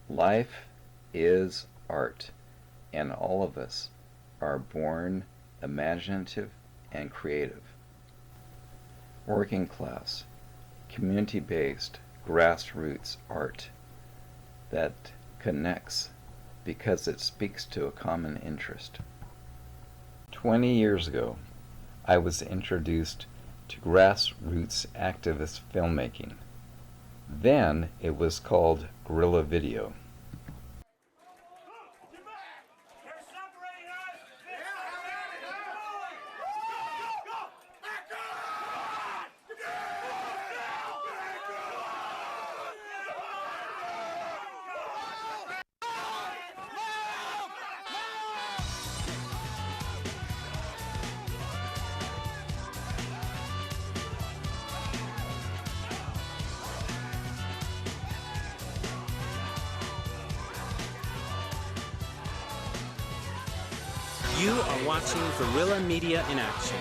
Life is art, and all of us are born imaginative and creative. Working class, community-based, grassroots art that connects because it speaks to a common interest. 20 years ago, I was introduced to grassroots activist filmmaking. Then it was called guerrilla video. You are watching Guerrilla Media in action.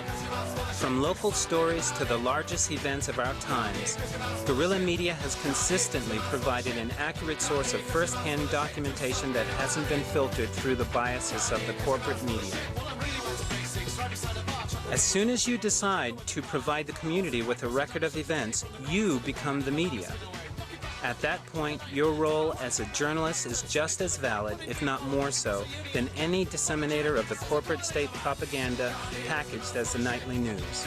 From local stories to the largest events of our times, Guerrilla Media has consistently provided an accurate source of first-hand documentation that hasn't been filtered through the biases of the corporate media. As soon as you decide to provide the community with a record of events, you become the media. At that point, your role as a journalist is just as valid, if not more so, than any disseminator of the corporate state propaganda packaged as the nightly news.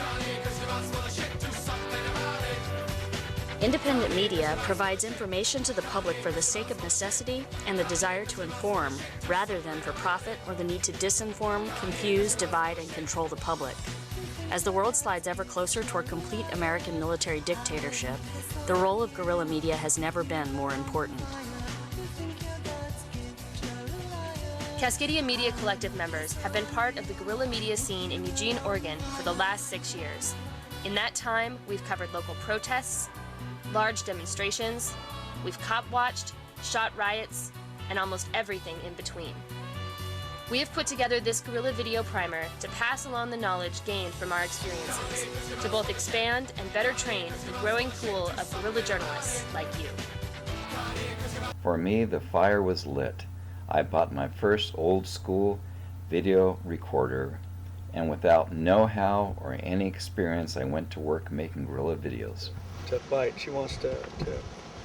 Independent media provides information to the public for the sake of necessity and the desire to inform, rather than for profit or the need to disinform, confuse, divide, and control the public. As the world slides ever closer toward complete American military dictatorship, the role of guerrilla media has never been more important. Cascadia Media Collective members have been part of the guerrilla media scene in Eugene, Oregon for the last 6 years. In that time, we've covered local protests, large demonstrations, we've cop-watched, shot riots, and almost everything in between. We have put together this guerrilla video primer to pass along the knowledge gained from our experiences, to both expand and better train the growing pool of guerrilla journalists like you. For me, the fire was lit. I bought my first old-school video recorder, and without know-how or any experience, I went to work making guerrilla videos. To fight. She wants to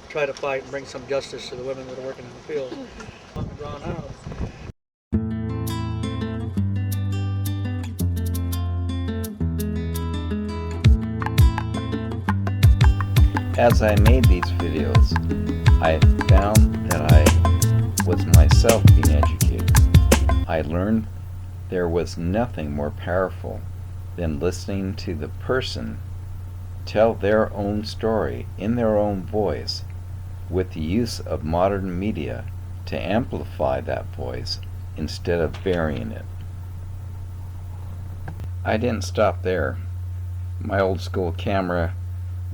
try to fight and bring some justice to the women that are working in the field. Drawn out. As I made these videos, I found that I was myself being educated. I learned there was nothing more powerful than listening to the person tell their own story in their own voice, with the use of modern media to amplify that voice instead of burying it. I didn't stop there. My old school camera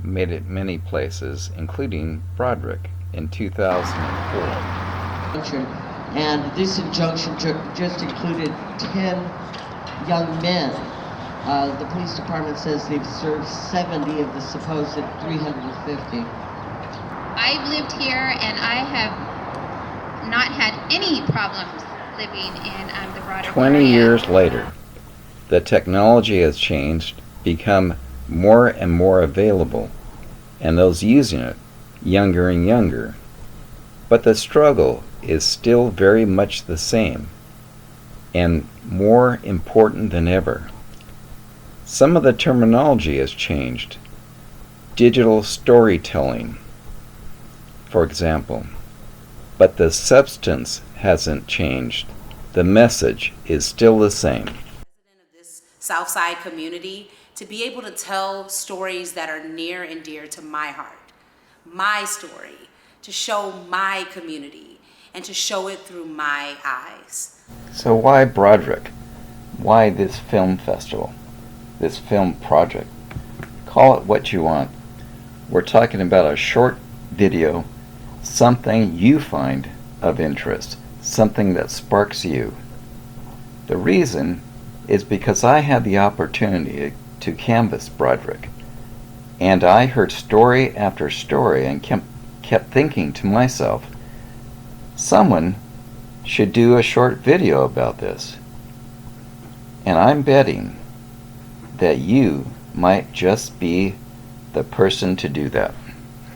made it many places, including Broderick in 2004. And this injunction just included 10 young men. The police department says they've served 70 of the supposed 350. I've lived here and I have not had any problems living in the Broderick 20 area. years later, the technology has changed, become more and more available, and those using it younger and younger. But the struggle is still very much the same and more important than ever. Some of the terminology has changed. Digital storytelling, for example. But the substance hasn't changed. The message is still the same. Of this Southside community, to be able to tell stories that are near and dear to my heart, my story, to show my community, and to show it through my eyes. So why Broderick? Why this film festival? This film project? Call it what you want. We're talking about a short video, something you find of interest, something that sparks you. The reason is because I had the opportunity to canvass Broderick, and I heard story after story and kept thinking to myself, Someone should do a short video about this. And I'm betting that you might just be the person to do that.